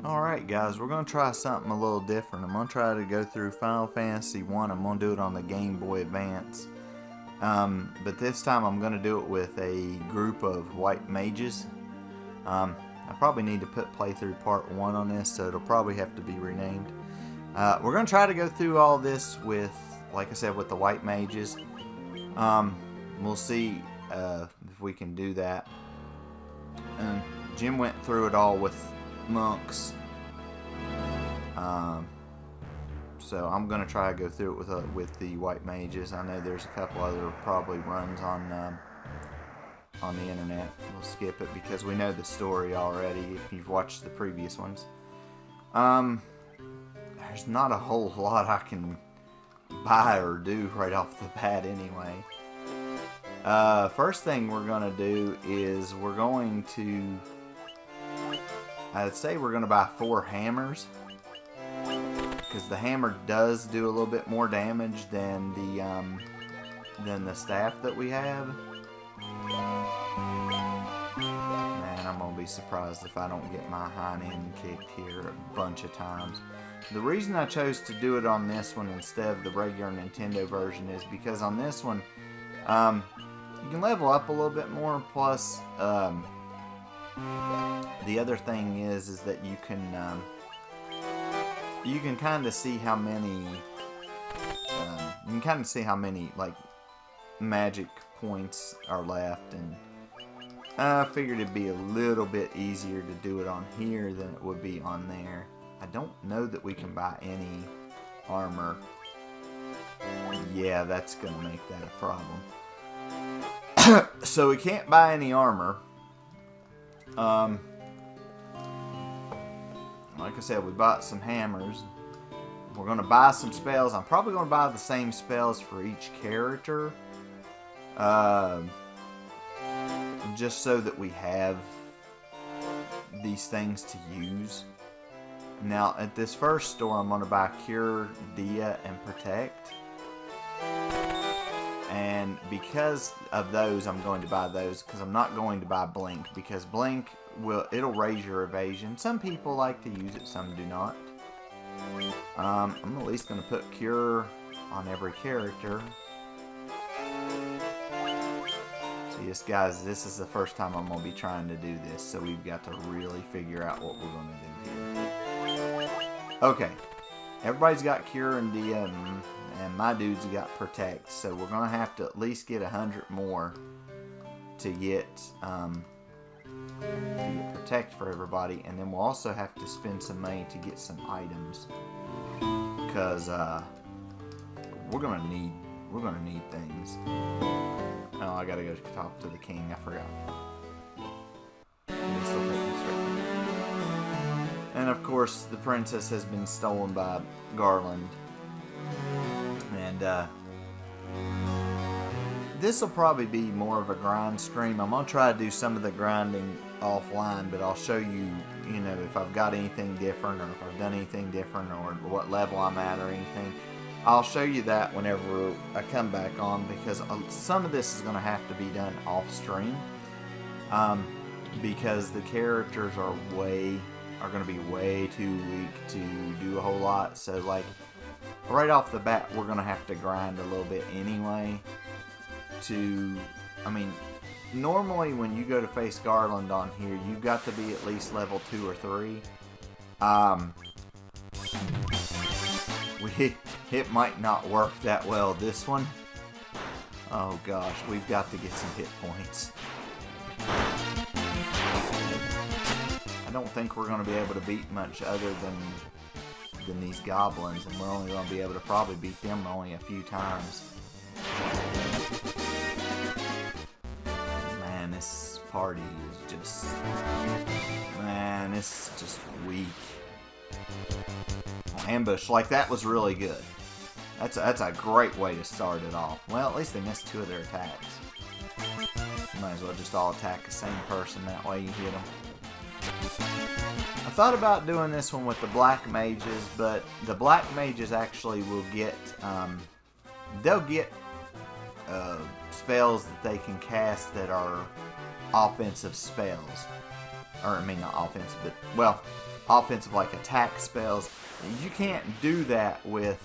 Alright guys, we're going to try something a little different. I'm going to try to go through Final Fantasy 1. I'm going to do it on the Game Boy Advance. But this time I'm going to do it with a group of white mages. I probably need to put playthrough part 1 on this, so it'll probably have to be renamed. We're going to try to go through all this with, like I said, with the white mages. We'll see if we can do that. Jim went through it all with monks, so I'm gonna try to go through it with the white mages. I know there's a couple other probably runs on the internet. We'll skip it because we know the story already if you've watched the previous ones. There's not a whole lot I can buy or do right off the bat anyway. First thing we're gonna do is we're going to, I'd say we're going to buy 4 hammers, because the hammer does do a little bit more damage than the staff that we have. Man, I'm going to be surprised if I don't get my hind end kicked here a bunch of times. The reason I chose to do it on this one instead of the regular Nintendo version is because on this one, you can level up a little bit more, plus the other thing is that you can kind of see how many like magic points are left, and I figured it'd be a little bit easier to do it on here than it would be on there. I don't know that we can buy any armor. Yeah, that's gonna make that a problem. So we can't buy any armor. Like I said, we bought some hammers. We're going to buy some spells. I'm probably going to buy the same spells for each character. Just so that we have these things to use. Now, at this first store, I'm going to buy Cure, Dia, and Protect. And because of those, I'm going to buy those, because I'm not going to buy Blink, because Blink it'll raise your evasion. Some people like to use it, some do not. I'm at least going to put Cure on every character. See, guys, this is the first time I'm going to be trying to do this, so we've got to really figure out what we're going to do here. Okay, everybody's got Cure and Dia, and my dude's got Protect, so we're going to have to at least get 100 more to get Protect for everybody, and then we'll also have to spend some money to get some items, because we're gonna need things. Oh, I gotta go talk to the king. I forgot. And of course, the princess has been stolen by Garland, and this will probably be more of a grind stream. I'm going to try to do some of the grinding offline, but I'll show you, if I've got anything different, or if I've done anything different, or what level I'm at, or anything. I'll show you that whenever I come back on, because some of this is going to have to be done off stream, because the characters are going to be way too weak to do a whole lot. So, like, right off the bat, we're going to have to grind a little bit anyway. Normally when you go to face Garland on here, you've got to be at least level 2 or 3. It might not work that well this one. Oh gosh, we've got to get some hit points. I don't think we're going to be able to beat much other than these goblins, and we're only going to be able to probably beat them only a few times. Man, this party is just... Man, it's just weak. Ambush like that was really good. That's a great way to start it off. Well, at least they missed 2 of their attacks. You might as well just all attack the same person, that way you hit them. I thought about doing this one with the black mages, but the black mages actually will get, they'll get spells that they can cast that are offensive spells. Or, not offensive, but, well, offensive like attack spells. You can't do that with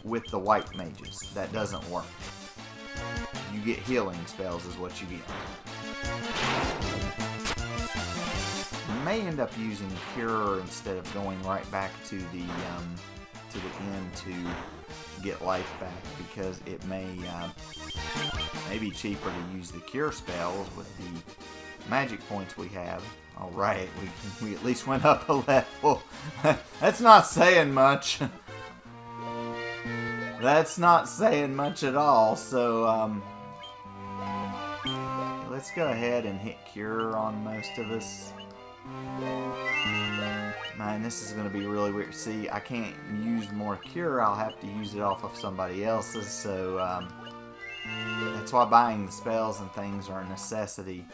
the white mages. That doesn't work. You get healing spells is what you get. You may end up using Cure instead of going right back to the end to get life back, because it may be cheaper to use the Cure spells with the magic points we have. Alright, we at least went up a level. That's not saying much. That's not saying much at all, so let's go ahead and hit Cure on most of us. Man, this is going to be really weird. See, I can't use more Cure. I'll have to use it off of somebody else's, so that's why buying the spells and things are a necessity.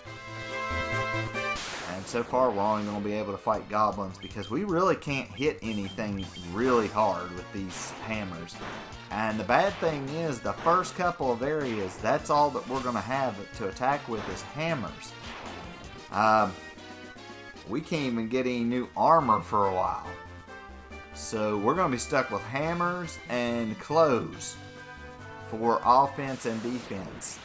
And so far, we're only going to be able to fight goblins because we really can't hit anything really hard with these hammers. And the bad thing is, the first couple of areas, that's all that we're going to have to attack with is hammers. We can't even get any new armor for a while. So we're going to be stuck with hammers and clothes for offense and defense.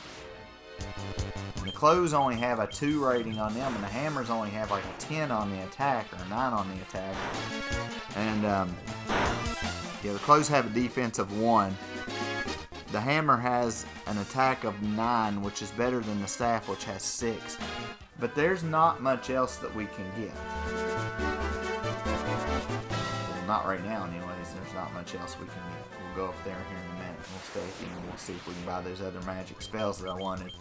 And the clothes only have a 2 rating on them, and the hammers only have like a 10 on the attack, or a 9 on the attack. And yeah, the clothes have a defense of 1. The hammer has an attack of 9, which is better than the staff, which has 6. But there's not much else that we can get. Well, not right now anyways. There's not much else we can get. We'll go up there here in a minute. We'll stay here and we'll see if we can buy those other magic spells that I wanted.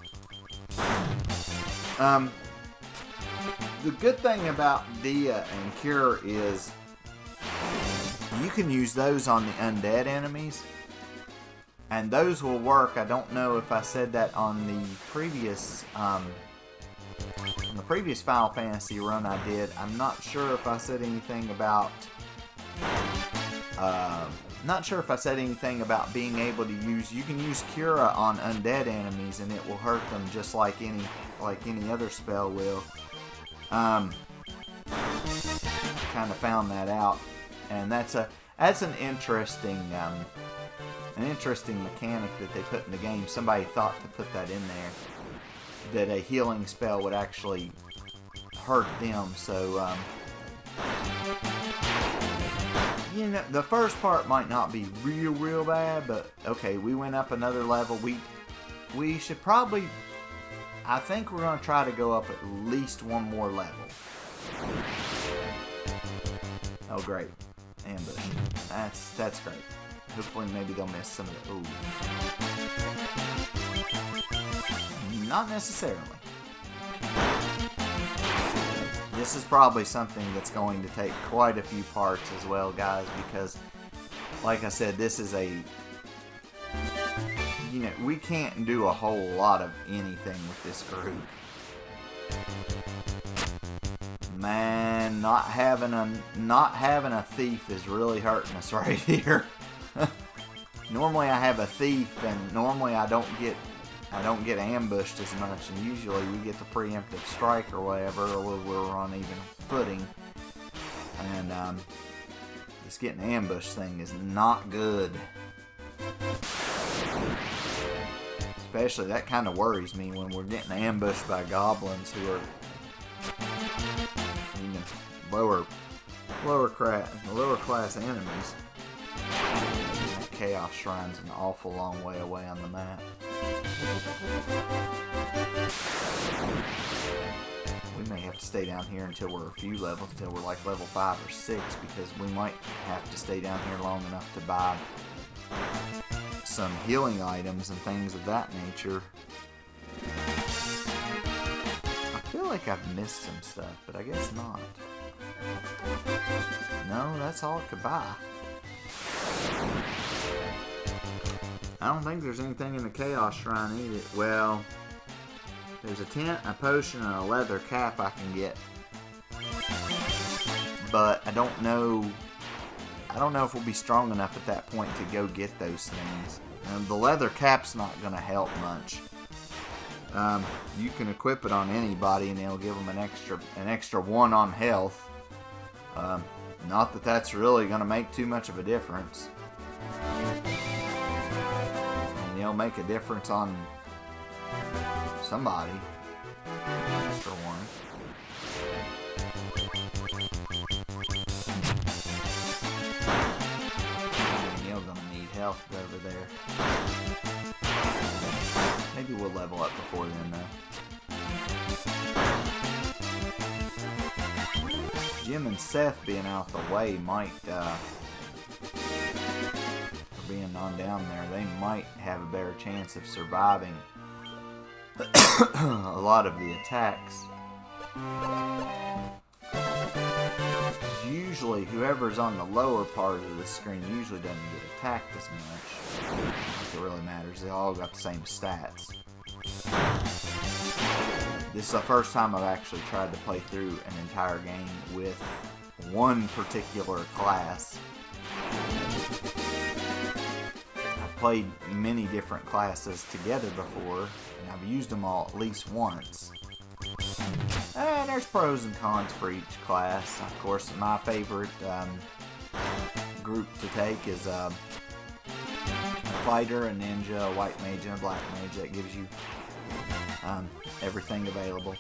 The good thing about Dia and Cure is you can use those on the undead enemies, and those will work. I don't know if I said that on the previous Final Fantasy run I did. I'm not sure if I said anything about being able to use. You can use Cura on undead enemies, and it will hurt them just like any other spell will. Kind of found that out, and that's an interesting mechanic that they put in the game. Somebody thought to put that in there, that a healing spell would actually hurt them. So you know, the first part might not be real bad, but okay, we went up another level. We should probably, I think we're going to try to go up at least one more level. Oh great, ambush. That's great. Hopefully maybe they'll miss some of the, ooh. Not necessarily. This is probably something that's going to take quite a few parts as well, guys, because like I said, this is a, you know, we can't do a whole lot of anything with this group. Man, not having a thief is really hurting us right here. Normally I have a thief, and normally I don't get ambushed as much, and usually we get the preemptive strike or whatever, or we're on even footing. And this getting ambushed thing is not good. Especially, that kind of worries me when we're getting ambushed by goblins who are, you know, lower class enemies. That Chaos Shrine's an awful long way away on the map. We may have to stay down here until we're a few levels, until we're like level 5 or 6, because we might have to stay down here long enough to buy some healing items and things of that nature. I feel like I've missed some stuff, but I guess not. No, that's all I could buy. I don't think there's anything in the Chaos Shrine either. Well, there's a tent, a potion, and a leather cap I can get. But I don't know if we'll be strong enough at that point to go get those things. And the leather cap's not going to help much. You can equip it on anybody, and it'll give them an extra 1 on health. Not that that's really going to make too much of a difference. And you'll make a difference on somebody. Extra one. And you're going to need health over there. Maybe we'll level up before then, though. Jim and Seth being out the way might, for being on down there, they might have a better chance of surviving a lot of the attacks. Usually, whoever's on the lower part of the screen usually doesn't get attacked as much. I don't think it really matters. They all got the same stats. This is the first time I've actually tried to play through an entire game with one particular class. I've played many different classes together before, and I've used them all at least once. And there's pros and cons for each class. Of course, my favorite group to take is a fighter, a ninja, a white mage, and a black mage. That gives you everything available.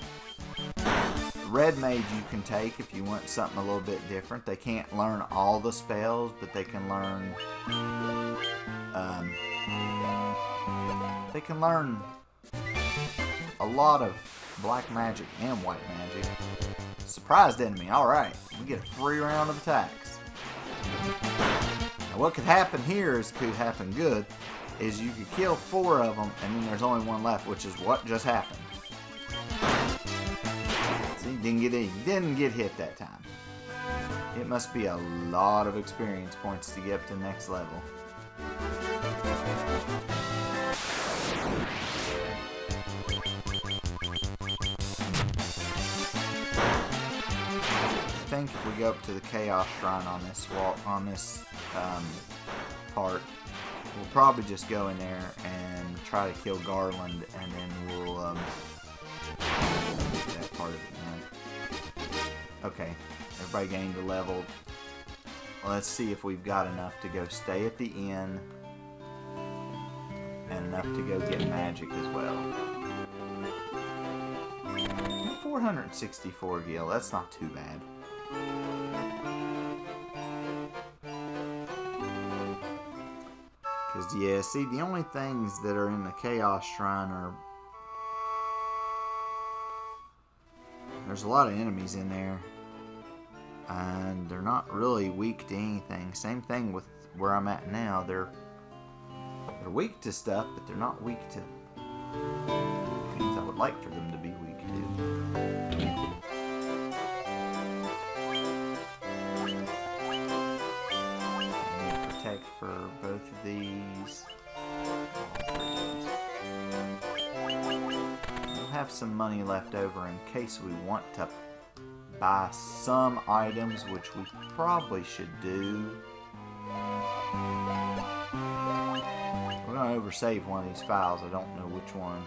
Red mage you can take if you want something a little bit different. They can't learn all the spells, but they can learn a lot of black magic and white magic. Surprised enemy. Alright, we get a free round of attacks. Now what could happen here could happen good, is you could kill 4 of them and then there's only 1 left, which is what just happened. See, didn't get hit that time. It must be a lot of experience points to get up to the next level. I think if we go up to the Chaos Shrine on this part, we'll probably just go in there and try to kill Garland, and then we'll get that part of it done. Okay, everybody gained a level. Let's see if we've got enough to go stay at the inn and enough to go get magic as well. 464 gil, that's not too bad. Because, yeah, see, the only things that are in the Chaos Shrine are... There's a lot of enemies in there. And they're not really weak to anything. Same thing with where I'm at now. They're weak to stuff, but they're not weak to things I would like for them to be weak to. Protect for both of these. We'll have some money left over in case we want to buy some items, which we probably should do. We're going to oversave one of these files. I don't know which one.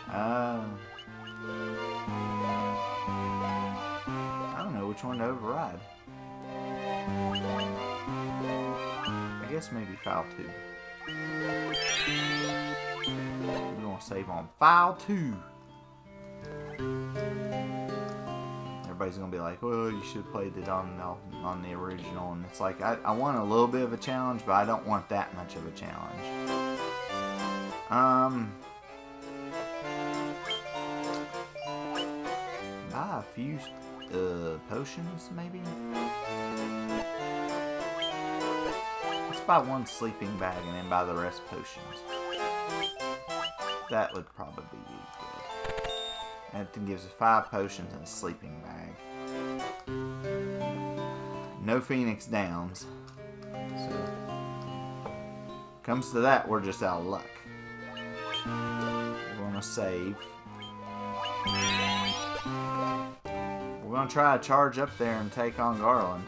I don't know which one to override. I guess maybe file 2. We're going to save on file 2. Everybody's going to be like, well, you should have played it on the original. And it's like, I want a little bit of a challenge, but I don't want that much of a challenge. Buy a few potions, maybe? Let's buy 1 sleeping bag and then buy the rest potions. That would probably be good. And it gives us 5 potions and a sleeping bag. No Phoenix Downs. So, comes to that, we're just out of luck. We're going to save. We're going to try to charge up there and take on Garland.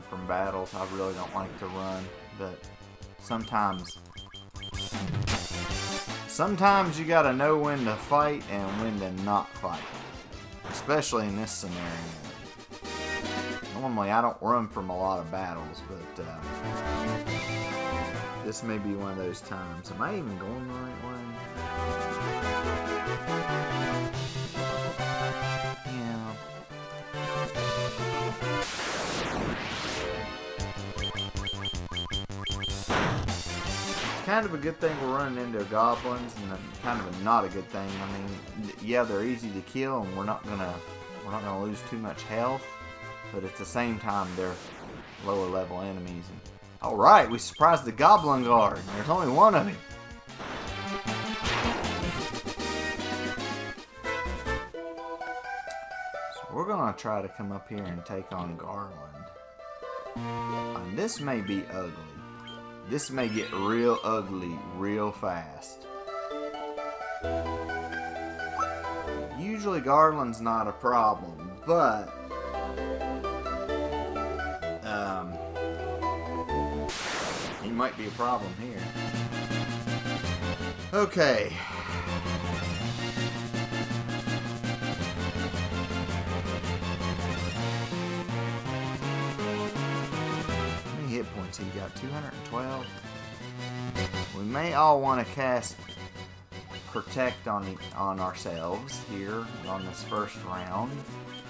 run from battles. I really don't like to run, but sometimes you gotta know when to fight and when to not fight, especially in this scenario. Normally I don't run from a lot of battles, but this may be one of those times. Am I even going the right way? Yeah. It's kind of a good thing we're running into goblins, and kind of a not a good thing. I mean, yeah, they're easy to kill, and we're not gonna lose too much health, but at the same time, they're lower level enemies. And all right, we surprised the goblin guard. There's only one of him. So we're gonna try to come up here and take on Garland. And this may be ugly. This may get real ugly real fast. Usually Garland's not a problem, but he might be a problem here. Okay. How many hit points he got? 212. We may all want to cast Protect on ourselves here on this first round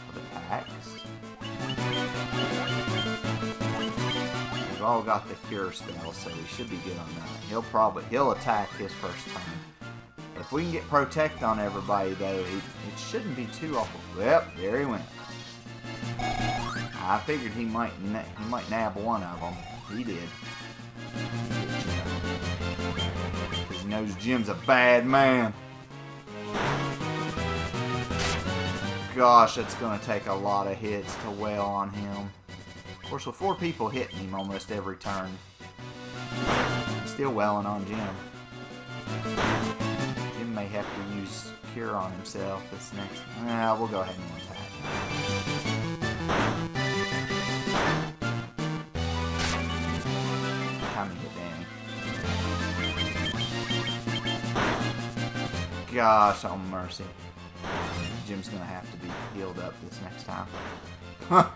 of attacks. We've all got the cure spell, so we should be good on that. He'll attack his first turn. If we can get Protect on everybody, though, it shouldn't be too awful. Yep, there he went. I figured he might nab one of them. He did. Because he knows Jim's a bad man. Gosh, it's going to take a lot of hits to wail on him. Of course, with 4 people hitting him almost every turn, he's still wailing on Jim. Jim may have to use Cure on himself this next. We'll go ahead and attack. Time to hit Danny. Gosh, oh mercy. Jim's gonna have to be healed up this next time. Huh.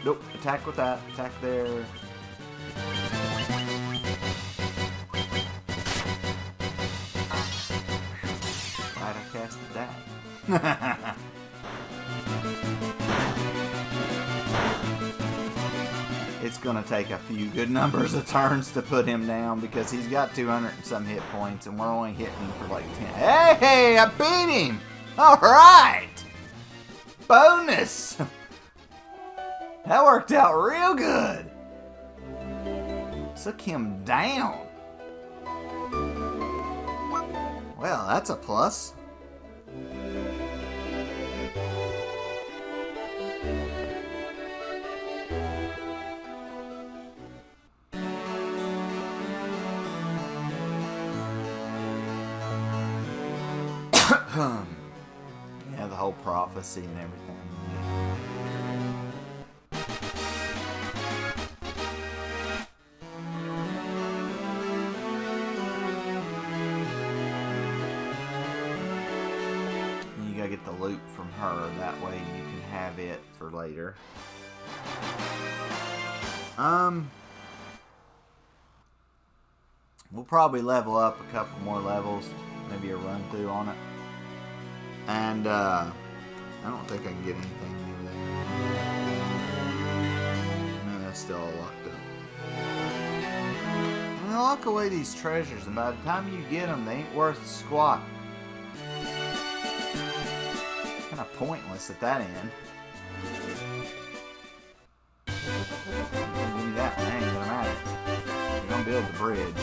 Nope. Attack with that. Attack there. Glad I casted that. It's gonna take a few good numbers of turns to put him down because he's got 200 and some hit points and we're only hitting him for like 10. Hey, I beat him! Alright! Bonus! That worked out real good. Took him down. Well, that's a plus. Yeah, the whole prophecy and everything. You gotta get the loot from her, that way you can have it for later. We'll probably level up a couple more levels, maybe a run through on it. And I don't think I can get anything new there. No, that's still all locked up. And I lock away these treasures, and by the time you get them, they ain't worth squat. Kind of pointless at that end. Give me that one, ain't gonna matter. You're gonna build the bridge.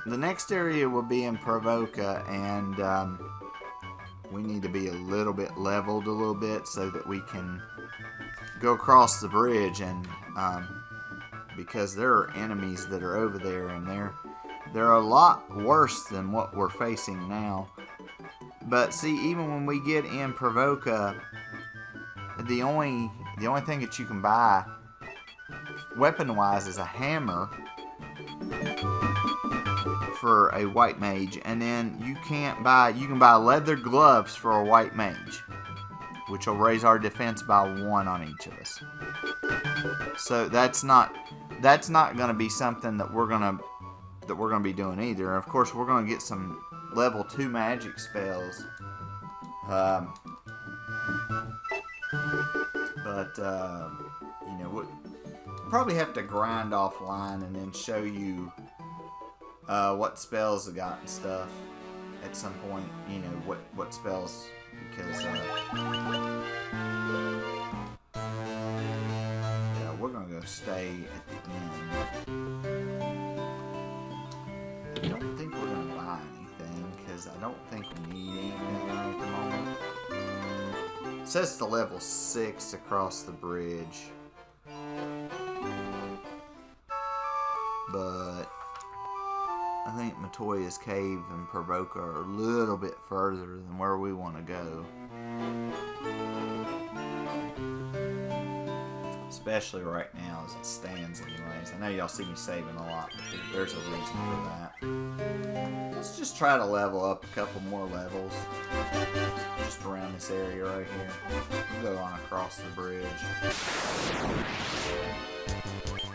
The next area will be in Provoca, and we need to be a little bit leveled a little bit so that we can go across the bridge, and because there are enemies that are over there, and they're a lot worse than what we're facing now. But see, even when we get in Provoca, the only thing that you can buy weapon-wise is a hammer for a white mage, and then you can buy leather gloves for a white mage, which will raise our defense by 1 on each of us. So that's not going to be something that we're going to be doing either. Of course, we're going to get some level 2 magic spells. But you know, we'll probably have to grind offline and then show you what spells I got and stuff at some point. You know, what spells, because yeah, we're gonna go stay at the end. I don't think we're gonna buy anything because I don't think we need anything at the moment. It says to level 6 across the bridge, but I think Matoya's Cave and Provoca are a little bit further than where we want to go. Especially right now as it stands anyways. I know y'all see me saving a lot, but there's a reason for that. Let's just try to level up a couple more levels. Just around this area right here. We'll go on across the bridge.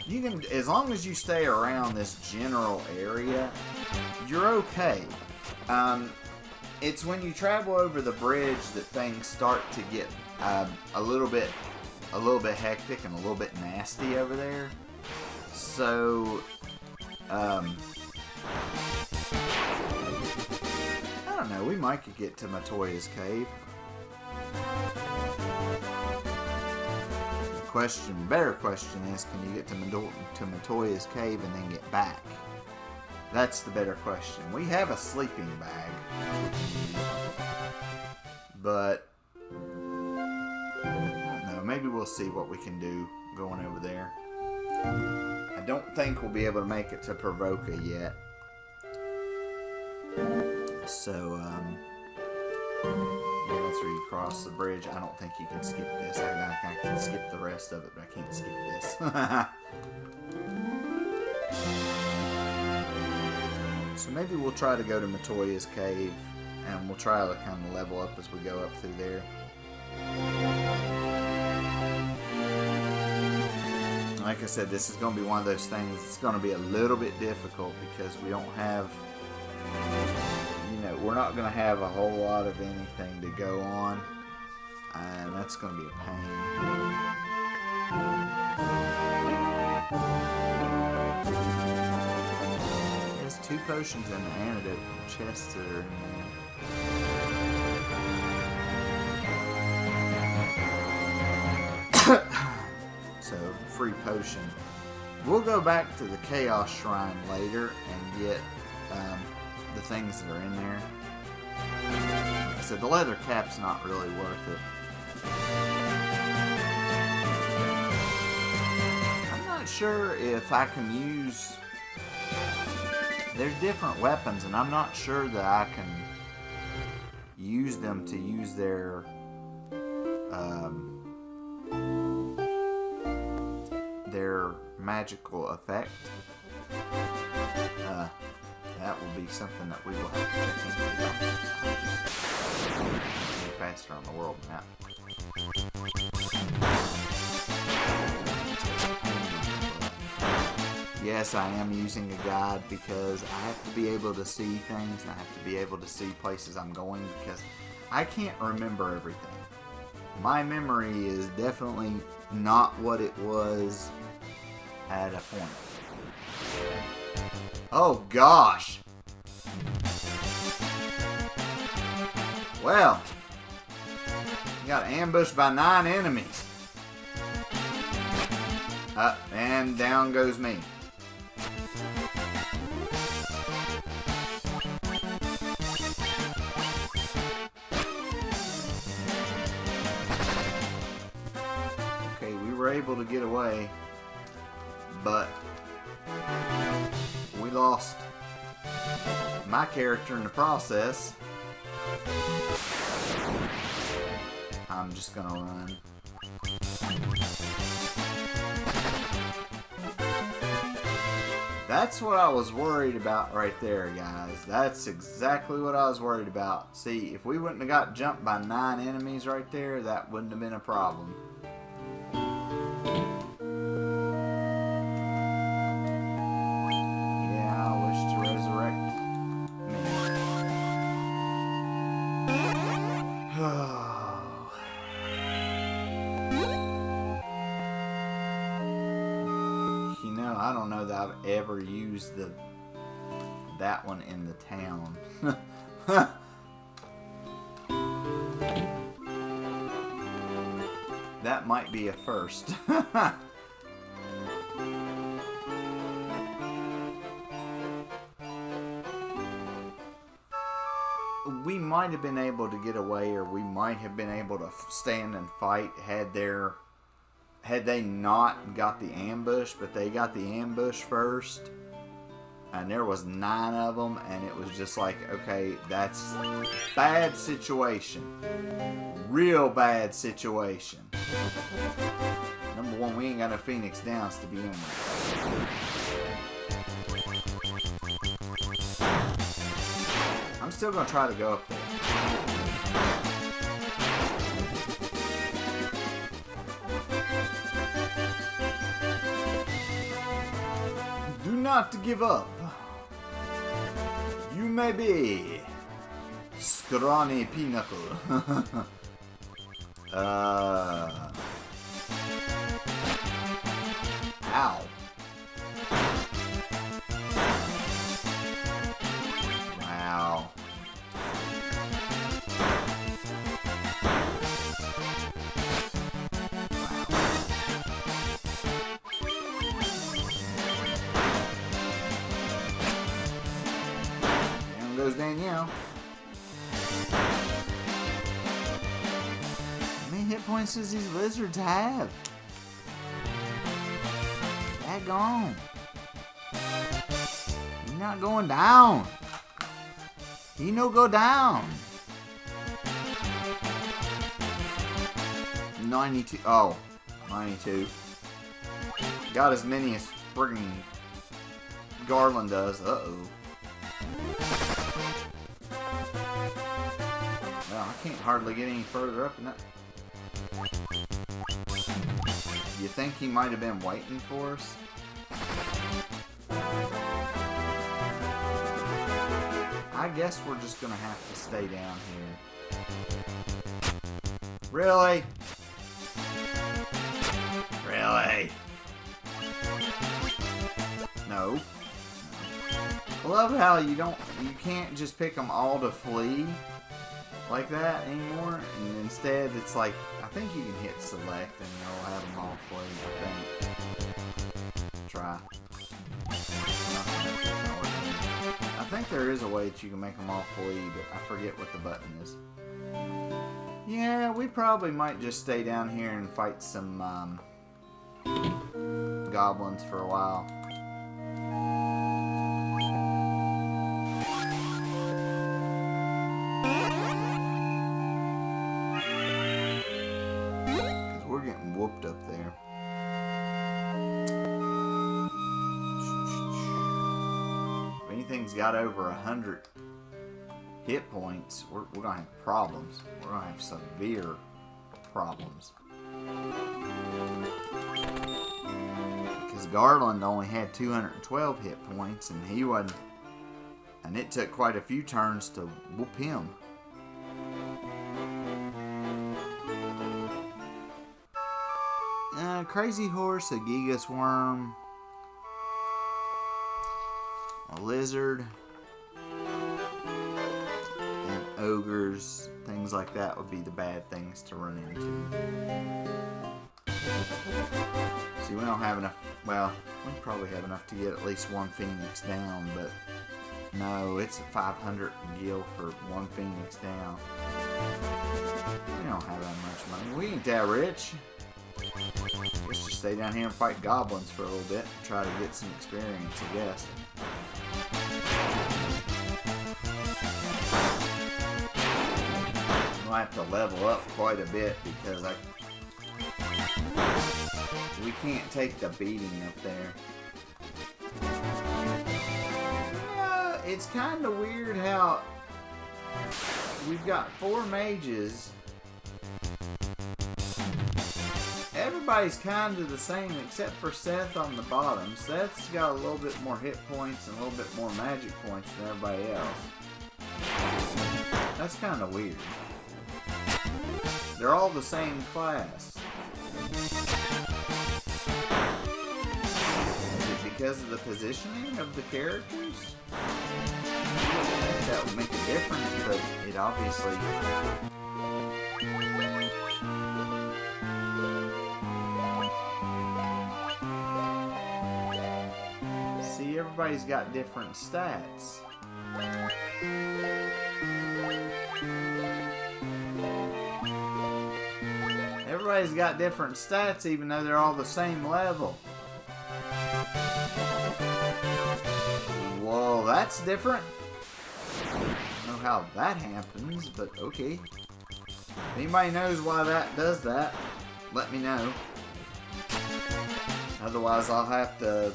You can, as long as you stay around this general area, you're okay. It's when you travel over the bridge that things start to get a little bit hectic and a little bit nasty over there. So, I don't know. We might could get to Matoya's Cave. Better question is, can you get to Matoya's Cave and then get back? That's the better question. We have a sleeping bag, but I don't know. Maybe we'll see what we can do going over there. I don't think we'll be able to make it to Provoca yet. So, once we cross the bridge, I don't think you can skip this. I can skip the rest of it, but I can't skip this. So maybe we'll try to go to Matoya's Cave, and we'll try to kind of level up as we go up through there. Like I said, this is going to be one of those things that's going to be a little bit difficult because we don't have, you know, we're not going to have a whole lot of anything to go on, and that's going to be a pain. There's 2 potions and an antidote chests that are in there. So, free potion. We'll go back to the Chaos Shrine later and get the things that are in there. Like I said, the leather cap's not really worth it. I'm not sure if I can use... There's different weapons, and I'm not sure that I can use them to use their magical effect. That will be something that we will have to check into. Faster on the world map. Yes, I am using a guide because I have to be able to see things, and I have to be able to see places I'm going because I can't remember everything. My memory is definitely not what it was at a point. Oh gosh! Well, you got ambushed by 9 enemies. Up and down goes me. Okay, we were able to get away, but we lost my character in the process. I'm just gonna run. That's what I was worried about right there, guys. That's exactly what I was worried about. See, if we wouldn't have got jumped by 9 enemies right there, that wouldn't have been a problem. Yeah, I wish to resurrect me. You know, I don't know that I've ever used that one in the town. That might be a first. We might have been able to get away, or we might have been able to stand and fight had they not got the ambush, but they got the ambush first. And there was 9 of them, and it was just like, okay, that's bad situation. Real bad situation. Number one, we ain't got no Phoenix Downs to begin with. I'm still gonna try to go up there. Do not give up. You may be scrawny pinnacle. Ow. Wow. Down goes Danielle. How many hit points does these lizards have? Daggone. He's not going down. He no go down. 92. Oh, 92. Got as many as friggin' Garland does. Uh-oh. Well, I can't hardly get any further up in that. You think he might have been waiting for us? I guess we're just gonna have to stay down here. Really? Really? No. I love how you can't just pick them all to flee like that anymore, and instead it's like, I think you can hit select and you'll have them all flee, I think. Try. I think there is a way that you can make them all flee, but I forget what the button is. Yeah, we probably might just stay down here and fight some goblins for a while. Because we're getting whooped up there. If anything's got over 100 hit points, we're gonna have problems. We're gonna have severe problems. Because Garland only had 212 hit points, and he wasn't. And it took quite a few turns to whoop him. Crazy horse, a gigas worm, a lizard, and ogres, things like that would be the bad things to run into. See, we don't have enough. Well, we probably have enough to get at least one Phoenix down, but no, it's 500 gil for one Phoenix down. We don't have that much money. We ain't that rich. Let's just stay down here and fight goblins for a little bit and try to get some experience, I guess. gonna have to level up quite a bit because we can't take the beating up there. It's kind of weird how we've got 4 mages. Everybody's kind of the same except for Seth on the bottom. Seth's got a little bit more hit points and a little bit more magic points than everybody else. That's kind of weird. They're all the same class. Is it because of the positioning of the characters? I think that would make a difference, but it obviously... See, everybody's got different stats. Everybody's got different stats even though they're all the same level. Whoa, that's different. I don't know how that happens, but okay. If anybody knows why that does that, let me know. Otherwise, I'll have to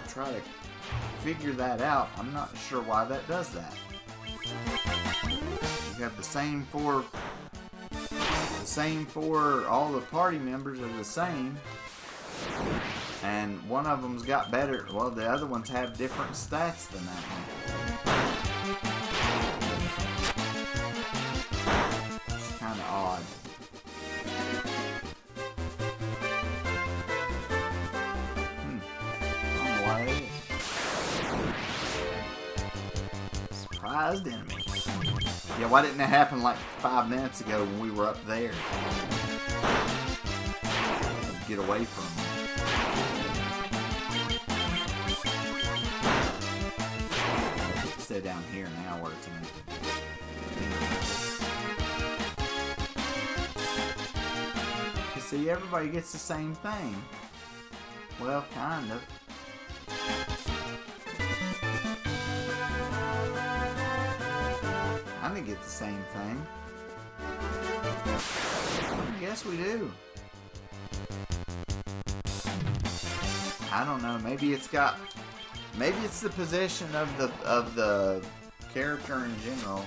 try to figure that out. I'm not sure why that does that. You have the same four, all the party members are the same, and one of them's got better, well, the other ones have different stats than that one. It's kind of odd. I don't know why it is. Surprised enemy. Yeah, why didn't that happen like 5 minutes ago when we were up there? Get away from them. Stay down here now where it's in. You see, everybody gets the same thing. Well, kind of. I didn't get the same thing. Yes, we do. I don't know. Maybe it's got. Maybe it's the position of the character in general.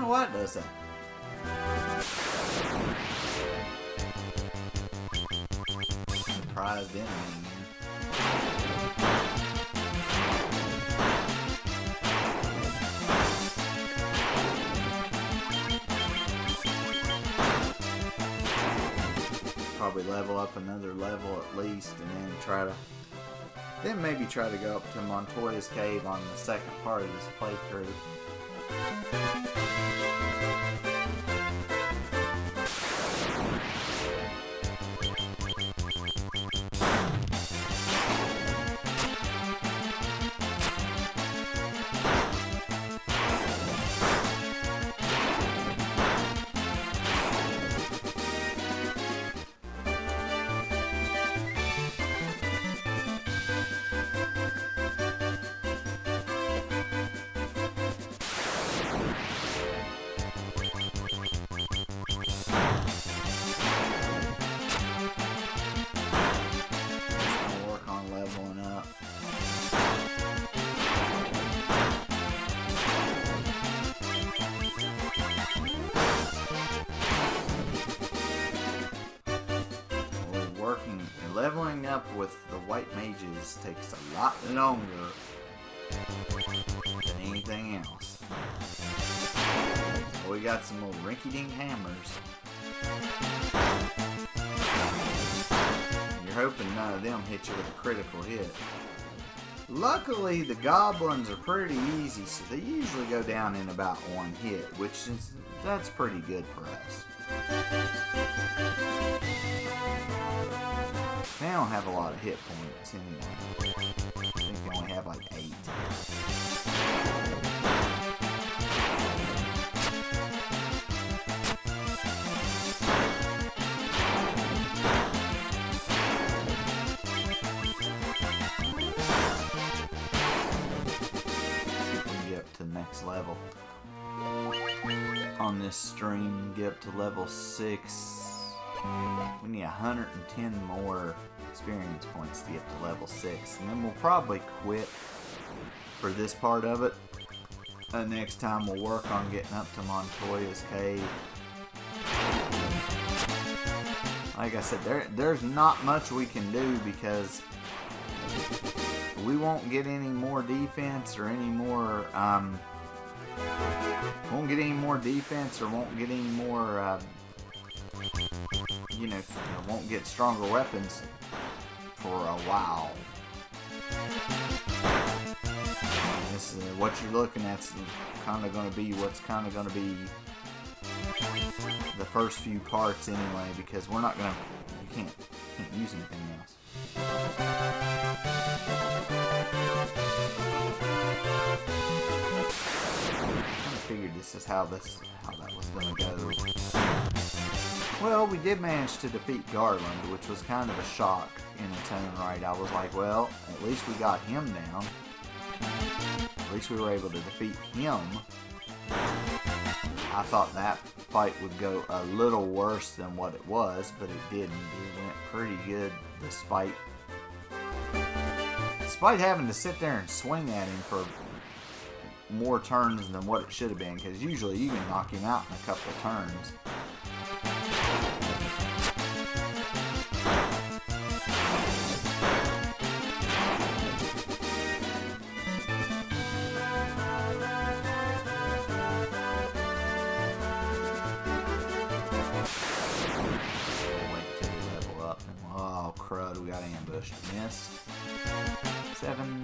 What does that? Surprised enemy here. Probably level up another level at least, and then maybe try to go up to Montoya's Cave on the second part of this playthrough. Leveling up with the white mages takes a lot longer than anything else. So we got some little rinky-dink hammers. You're hoping none of them hit you with a critical hit. Luckily, the goblins are pretty easy, so they usually go down in about 1 hit, that's pretty good for us. They don't have a lot of hit points anyway. I think they only have like 8. next level on this stream, get up to level 6. We need 110 more experience points to get to level 6, and then we'll probably quit for this part of it. Next time we'll work on getting up to Montoya's cave. Like I said, there's not much we can do because we won't get any more defense or any more won't get any more defense or won't get any more you know, won't get stronger weapons for a while. This is what you're looking at's kind of going to be what's kind of going to be the first few parts anyway, because we're not going to, you can't use anything else. I kind of figured this is how that was going to go. Well, we did manage to defeat Garland, which was kind of a shock in its own right. I was like, well, at least we got him down. At least we were able to defeat him. I thought that fight would go a little worse than what it was, but it didn't. It went pretty good despite having to sit there and swing at him for more turns than what it should have been, because usually you can knock him out in a couple of turns. We got ambushed. Missed. 7.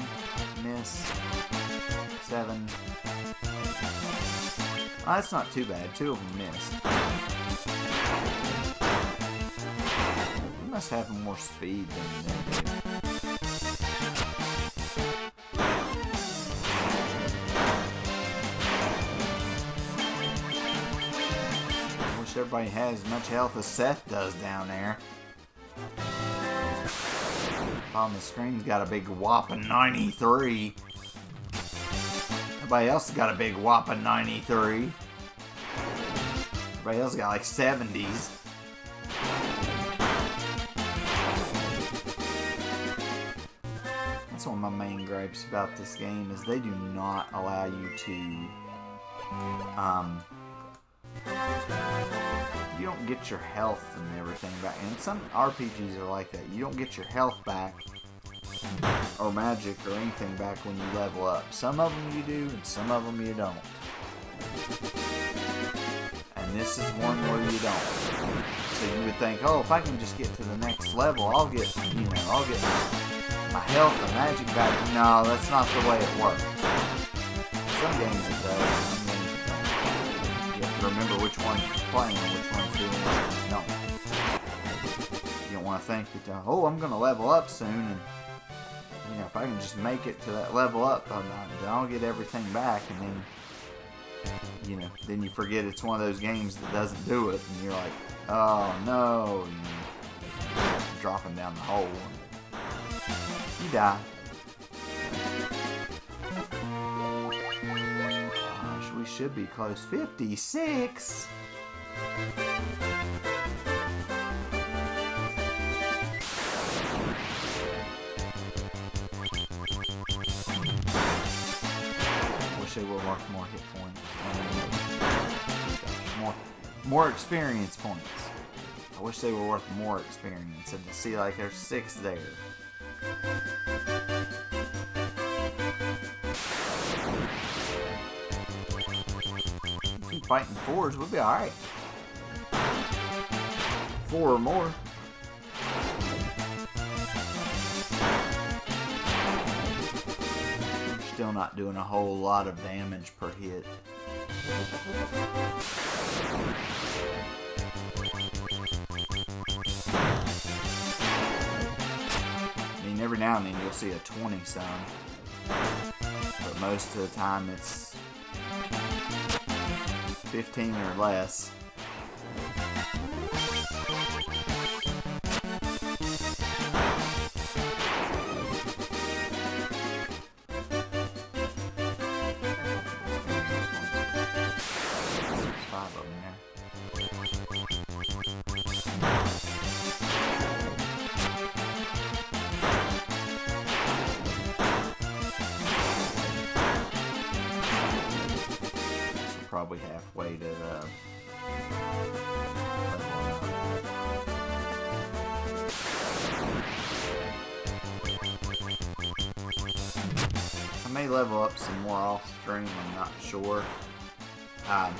Miss. 7. Oh, that's not too bad. 2 of them missed. We must have more speed than they do. I wish everybody had as much health as Seth does down there. On the screen's got a big whopping 93. Everybody else has got a big whopping 93. Everybody else got like 70s. That's one of my main gripes about this game, is they do not allow you to you don't get your health and everything back. And some RPGs are like that. You don't get your health back or magic or anything back when you level up. Some of them you do and some of them you don't. And this is one where you don't. So you would think, oh, if I can just get to the next level, I'll get my health and magic back. No, that's not the way it works. Some games it does, some games it don't. You have to remember which one's playing and which one's doing what you don't. You don't want to think that, oh, I'm going to level up soon, and if I can just make it to that level up, then I'll get everything back, and then, then you forget it's one of those games that doesn't do it, and you're like, oh no, dropping down the hole. You die. Gosh, we should be close. 56. Wish they would work more hit points. More experience points. I wish they were worth more experience. And to see like there's 6 there. Keep fighting 4s, we'll be alright. 4 or more. We're still not doing a whole lot of damage per hit. Every now and then you'll see a 20-some, but most of the time it's 15 or less. probably halfway to I may level up some more off stream. I'm not sure. I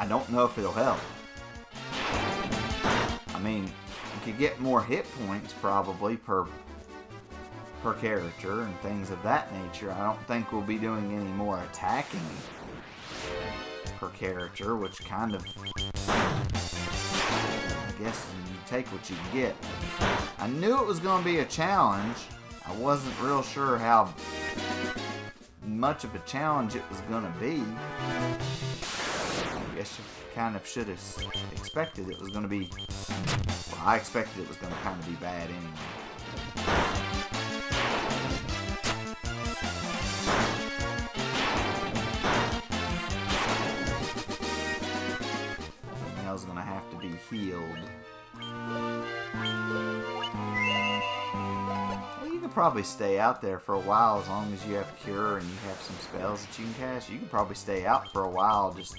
don't know if it'll help. I mean, you could get more hit points probably per character and things of that nature. I don't think we'll be doing any more attacking per character, which kind of, I guess you take what you can get. I knew it was going to be a challenge. I wasn't real sure how much of a challenge it was going to be. I guess you kind of should have expected it was going to be, well, I expected it was going to kind of be bad anyway. I was going to have to be healed. Well, you could probably stay out there for a while as long as you have Cure and you have some spells that you can cast. You could probably stay out for a while just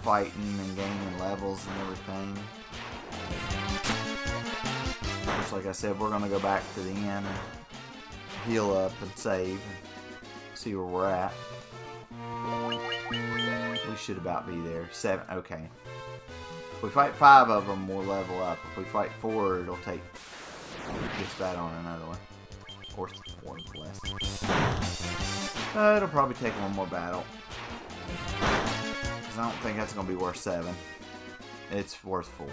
fighting and gaining levels and everything. Just like I said, we're going to go back to the inn and heal up and save and see where we're at. We should about be there. 7, okay. If we fight 5 of them, we'll level up. If we fight 4, it'll take this battle on another one. Or less. It'll probably take one more battle. Because I don't think that's going to be worth 7. It's worth 4.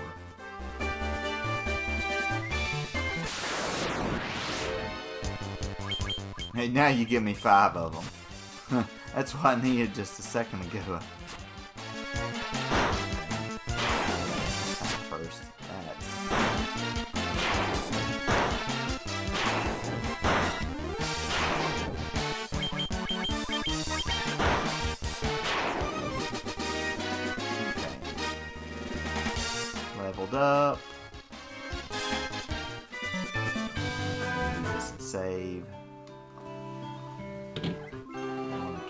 Hey, now you give me 5 of them. That's what I needed just a second ago. First, okay. Leveled up. Just save.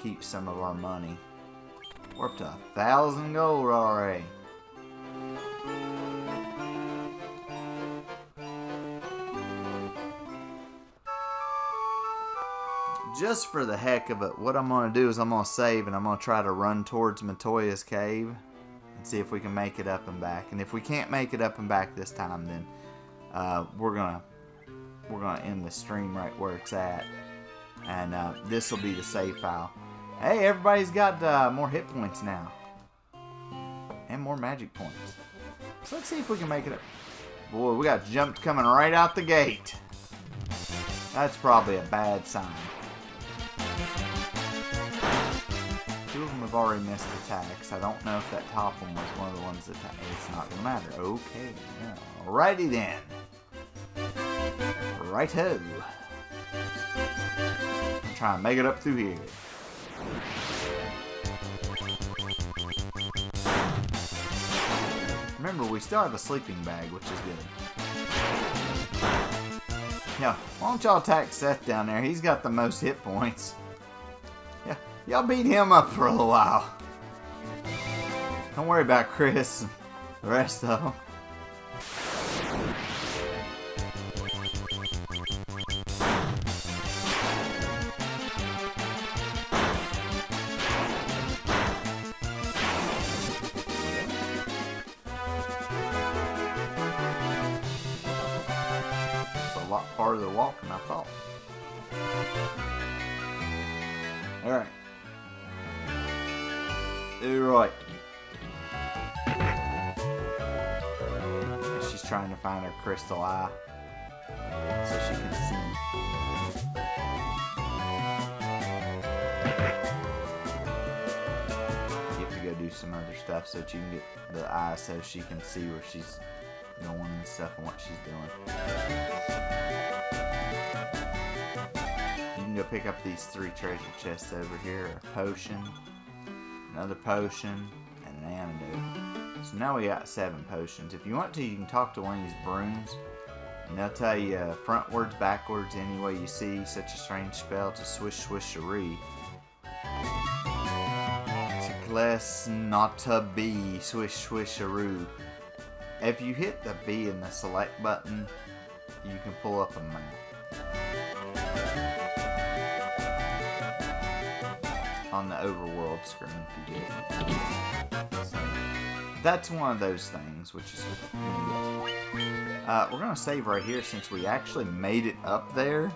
Keep some of our money. We're up to 1,000 gold already. Just for the heck of it, what I'm going to do is I'm going to save and I'm going to try to run towards Matoya's cave and see if we can make it up and back. And if we can't make it up and back this time, then we're gonna end the stream right where it's at. And this will be the save file. Hey, everybody's got more hit points now. And more magic points. So let's see if we can make it up. Boy, we got jumped coming right out the gate. That's probably a bad sign. 2 of them have already missed attacks. I don't know if that top one was one of the ones that... It's not going to matter. Okay. Yeah. Alrighty then. Righto. Try and make it up through here. Remember, we still have a sleeping bag, which is good. Yeah, why don't y'all attack Seth down there? He's got the most hit points. Yeah, y'all beat him up for a little while. Don't worry about Chris and the rest of them. Farther walk than I thought. Alright. Alright. She's trying to find her crystal eye so she can see. You have to go do some other stuff so that you can get the eye so she can see where she's going and stuff and what she's doing. You can go pick up these 3 treasure chests over here. A potion, another potion, and an antidote. So now we got 7 potions. If you want to, you can talk to one of these brooms, and they'll tell you frontwards, backwards, any way you see such a strange spell to swish swisheree. To Less not to be. Swish swisharoo. If you hit the B in the select button, you can pull up a map. On the overworld screen if you did. So, that's one of those things, which is neat. We're going to save right here since we actually made it up there.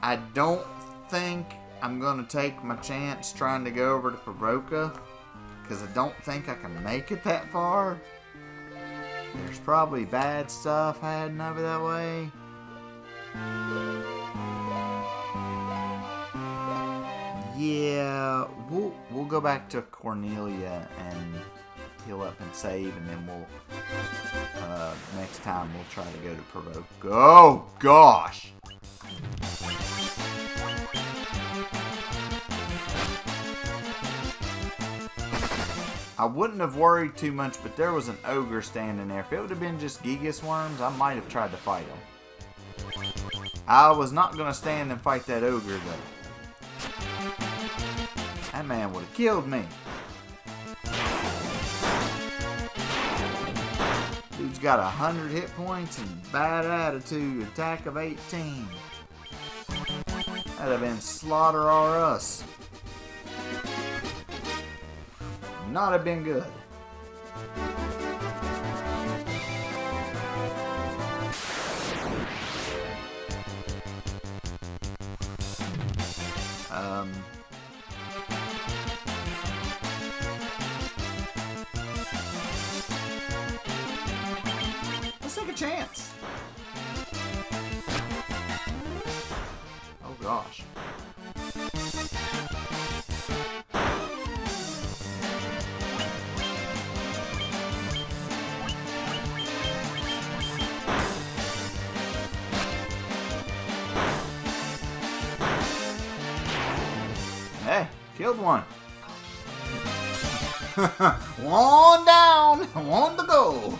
I don't think I'm going to take my chance trying to go over to Provoca, because I don't think I can make it that far. There's probably bad stuff heading over that way. Yeah, we'll go back to Cornelia and heal up and save, and then we'll next time we'll try to go to Provoke. Oh gosh! I wouldn't have worried too much, but there was an ogre standing there. If it would have been just Gigas worms, I might have tried to fight him. I was not going to stand and fight that ogre though. That man would have killed me. Dude's got 100 hit points and bad attitude. Attack of 18. That'd have been Slaughter or Us. Not have been good. Let's take a chance. Oh gosh. Hey, killed one. One down, one to go.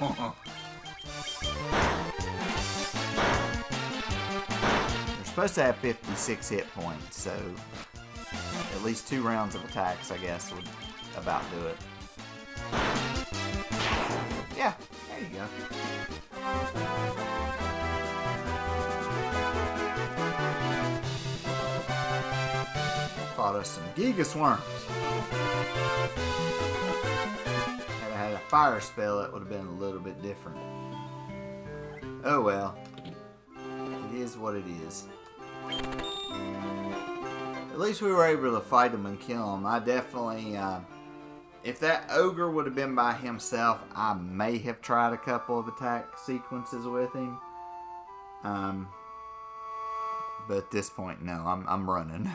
You're supposed to have 56 hit points, so at least 2 rounds of attacks, I guess, would about do it. Yeah, there you go. Fought us some Gigas worms. Had I had a fire spell, it would have been a little bit different. Oh well. It is what it is. At least we were able to fight him and kill him. I definitely, if that ogre would have been by himself, I may have tried a couple of attack sequences with him. But at this point, no, I'm running.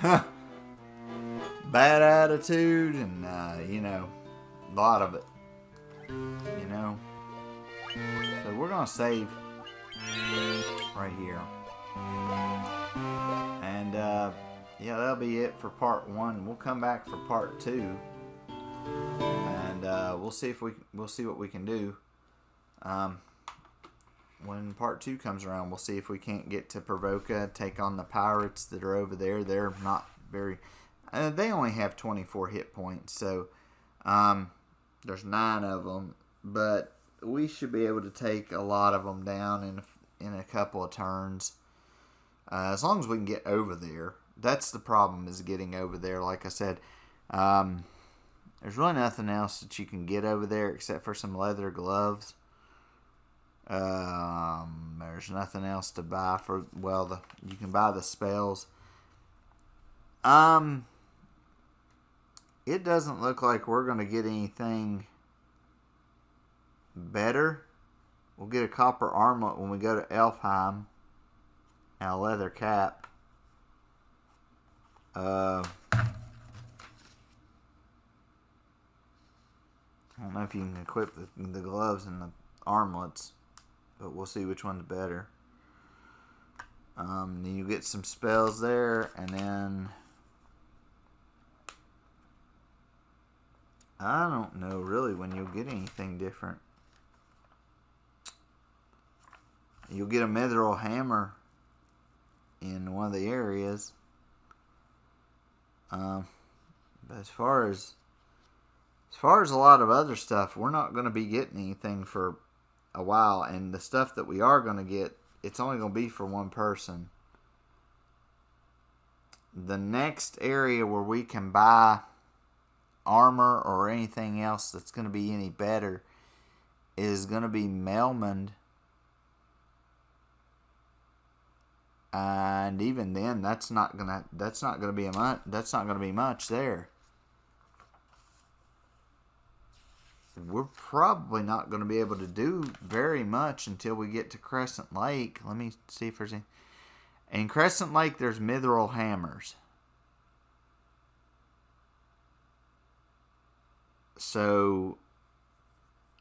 Bad attitude and, you know, a lot of it. You know. So we're going to save right here. And, yeah, that'll be it for part 1. We'll come back for part 2. And, we'll see what we can do. When part 2 comes around, we'll see if we can't get to Provoca, take on the pirates that are over there. They're not very... they only have 24 hit points, so there's 9 of them. But we should be able to take a lot of them down in a couple of turns. As long as we can get over there. That's the problem, is getting over there. Like I said, there's really nothing else that you can get over there except for some leather gloves. There's nothing else to buy for, well, you can buy the spells. It doesn't look like we're going to get anything better. We'll get a copper armlet when we go to Elfheim. And a leather cap. I don't know if you can equip the gloves and the armlets, but we'll see which one's better. Then you get some spells there, and then I don't know really when you'll get anything different. You'll get a mithril hammer in one of the areas. But as far as As far as a lot of other stuff, we're not going to be getting anything for a while. And the stuff that we are going to get, it's only going to be for one person. The next area where we can buy armor or anything else that's going to be any better is going to be Melmond. And even then, that's not gonna be much there. We're probably not going to be able to do very much until we get to Crescent Lake. Let me see if there's any. In Crescent Lake, there's mithril hammers. So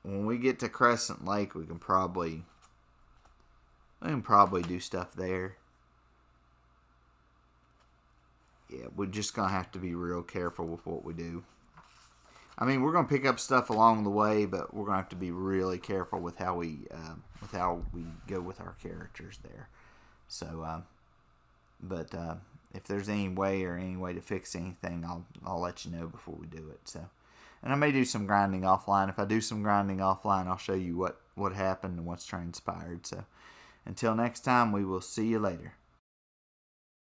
when we get to Crescent Lake, we can probably do stuff there. Yeah, we're just going to have to be real careful with what we do. I mean, we're going to pick up stuff along the way, but we're going to have to be really careful with how we go with our characters there. So, if there's any way to fix anything, I'll let you know before we do it. So, and I may do some grinding offline. If I do some grinding offline, I'll show you what happened and what's transpired. So, until next time, we will see you later.